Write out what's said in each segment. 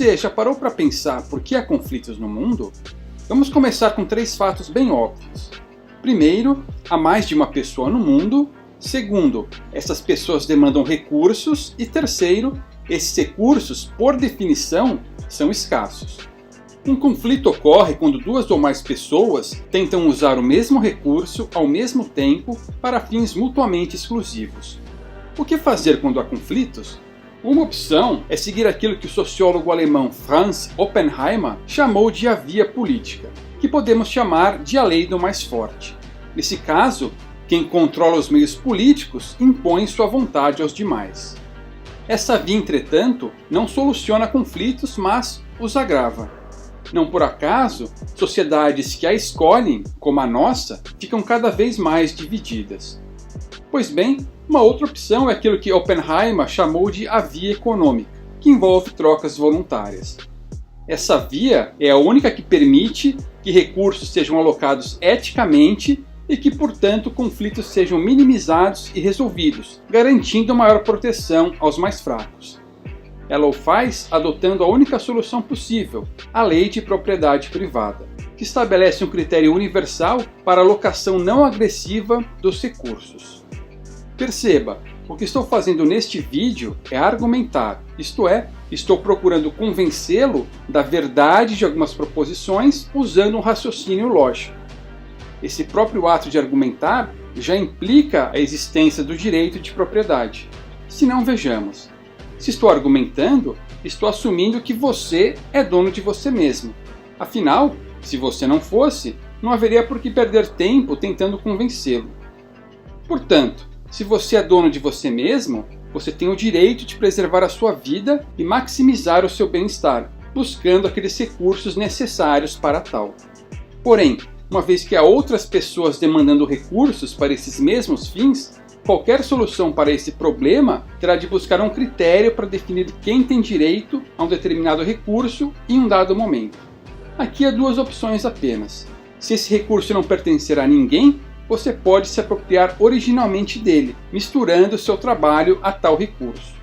Você já parou para pensar por que há conflitos no mundo? Vamos começar com 3 fatos bem óbvios. Primeiro, há mais de uma pessoa no mundo. Segundo, essas pessoas demandam recursos. E terceiro, esses recursos, por definição, são escassos. Um conflito ocorre quando 2 ou mais pessoas tentam usar o mesmo recurso ao mesmo tempo para fins mutuamente exclusivos. O que fazer quando há conflitos? Uma opção é seguir aquilo que o sociólogo alemão Franz Oppenheimer chamou de a via política, que podemos chamar de a lei do mais forte. Nesse caso, quem controla os meios políticos impõe sua vontade aos demais. Essa via, entretanto, não soluciona conflitos, mas os agrava. Não por acaso, sociedades que a escolhem, como a nossa, ficam cada vez mais divididas. Pois bem, uma outra opção é aquilo que Oppenheimer chamou de a via econômica, que envolve trocas voluntárias. Essa via é a única que permite que recursos sejam alocados eticamente e que, portanto, conflitos sejam minimizados e resolvidos, garantindo maior proteção aos mais fracos. Ela o faz adotando a única solução possível, a lei de propriedade privada, que estabelece um critério universal para a alocação não agressiva dos recursos. Perceba, o que estou fazendo neste vídeo é argumentar, isto é, estou procurando convencê-lo da verdade de algumas proposições usando um raciocínio lógico. Esse próprio ato de argumentar já implica a existência do direito de propriedade. Se não, vejamos. Se estou argumentando, estou assumindo que você é dono de você mesmo. Afinal, se você não fosse, não haveria por que perder tempo tentando convencê-lo. Portanto, se você é dono de você mesmo, você tem o direito de preservar a sua vida e maximizar o seu bem-estar, buscando aqueles recursos necessários para tal. Porém, uma vez que há outras pessoas demandando recursos para esses mesmos fins, qualquer solução para esse problema terá de buscar um critério para definir quem tem direito a um determinado recurso em um dado momento. Aqui há 2 opções apenas. Se esse recurso não pertencer a ninguém, você pode se apropriar originalmente dele, misturando seu trabalho a tal recurso.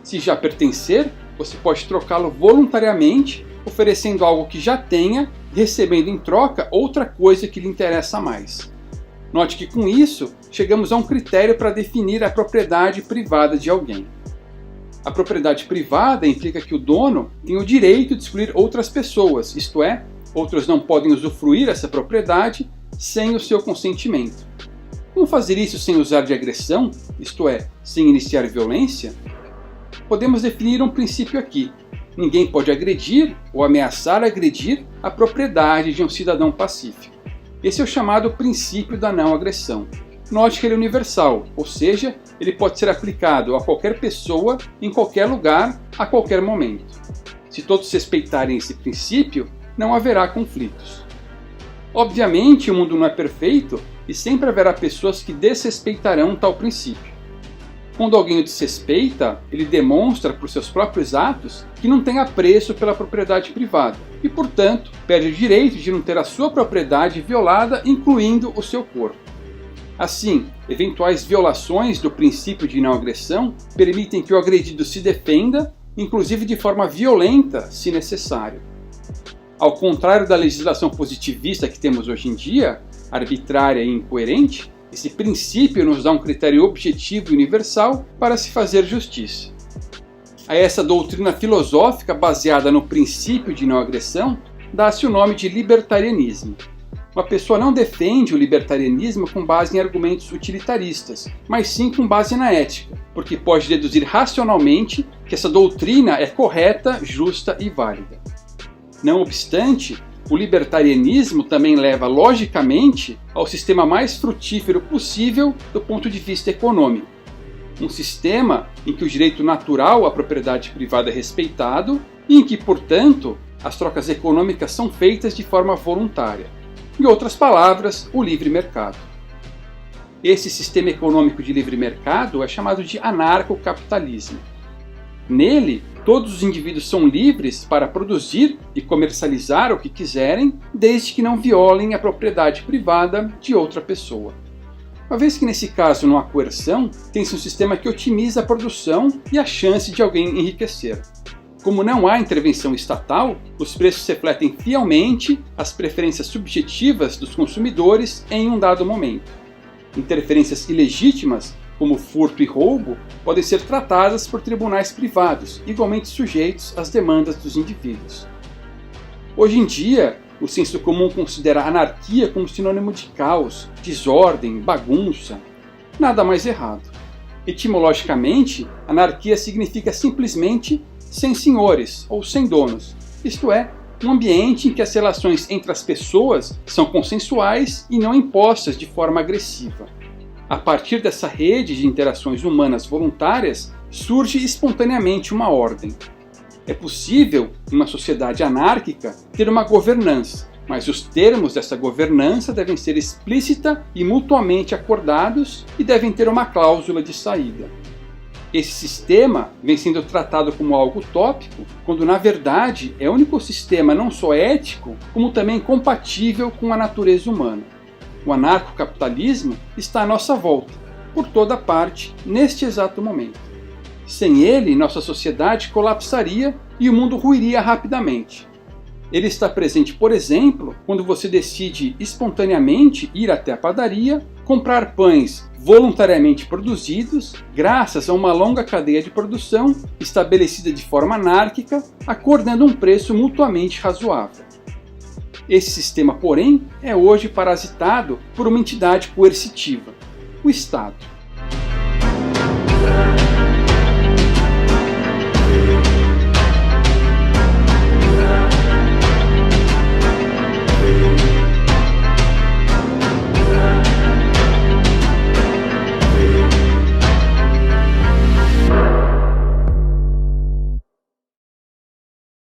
Se já pertencer, você pode trocá-lo voluntariamente, oferecendo algo que já tenha e recebendo em troca outra coisa que lhe interessa mais. Note que com isso, chegamos a um critério para definir a propriedade privada de alguém. A propriedade privada implica que o dono tem o direito de excluir outras pessoas, isto é, outros não podem usufruir essa propriedade sem o seu consentimento. Como fazer isso sem usar de agressão, isto é, sem iniciar violência? Podemos definir um princípio aqui. Ninguém pode agredir ou ameaçar agredir a propriedade de um cidadão pacífico. Esse é o chamado princípio da não agressão. Note que ele é universal, ou seja, ele pode ser aplicado a qualquer pessoa, em qualquer lugar, a qualquer momento. Se todos respeitarem esse princípio, não haverá conflitos. Obviamente, o mundo não é perfeito e sempre haverá pessoas que desrespeitarão tal princípio. Quando alguém o desrespeita, ele demonstra por seus próprios atos que não tem apreço pela propriedade privada e, portanto, perde o direito de não ter a sua propriedade violada, incluindo o seu corpo. Assim, eventuais violações do princípio de não agressão permitem que o agredido se defenda, inclusive de forma violenta, se necessário. Ao contrário da legislação positivista que temos hoje em dia, arbitrária e incoerente, esse princípio nos dá um critério objetivo e universal para se fazer justiça. A essa doutrina filosófica baseada no princípio de não agressão, dá-se o nome de libertarianismo. Uma pessoa não defende o libertarianismo com base em argumentos utilitaristas, mas sim com base na ética, porque pode deduzir racionalmente que essa doutrina é correta, justa e válida. Não obstante, o libertarianismo também leva logicamente ao sistema mais frutífero possível do ponto de vista econômico. Um sistema em que o direito natural à propriedade privada é respeitado e em que, portanto, as trocas econômicas são feitas de forma voluntária. Em outras palavras, o livre mercado. Esse sistema econômico de livre mercado é chamado de anarcocapitalismo. Nele, todos os indivíduos são livres para produzir e comercializar o que quiserem, desde que não violem a propriedade privada de outra pessoa. Uma vez que nesse caso não há coerção, tem-se um sistema que otimiza a produção e a chance de alguém enriquecer. Como não há intervenção estatal, os preços refletem fielmente as preferências subjetivas dos consumidores em um dado momento. Interferências ilegítimas, como furto e roubo, podem ser tratadas por tribunais privados, igualmente sujeitos às demandas dos indivíduos. Hoje em dia, o senso comum considera a anarquia como sinônimo de caos, desordem, bagunça. Nada mais errado. Etimologicamente, anarquia significa simplesmente sem senhores ou sem donos, isto é, um ambiente em que as relações entre as pessoas são consensuais e não impostas de forma agressiva. A partir dessa rede de interações humanas voluntárias, surge espontaneamente uma ordem. É possível, em uma sociedade anárquica, ter uma governança, mas os termos dessa governança devem ser explícita e mutuamente acordados e devem ter uma cláusula de saída. Esse sistema vem sendo tratado como algo utópico, quando na verdade é o único sistema não só ético, como também compatível com a natureza humana. O anarcocapitalismo está à nossa volta, por toda parte, neste exato momento. Sem ele, nossa sociedade colapsaria e o mundo ruiria rapidamente. Ele está presente, por exemplo, quando você decide espontaneamente ir até a padaria, comprar pães voluntariamente produzidos, graças a uma longa cadeia de produção estabelecida de forma anárquica, acordando um preço mutuamente razoável. Esse sistema, porém, é hoje parasitado por uma entidade coercitiva, o Estado.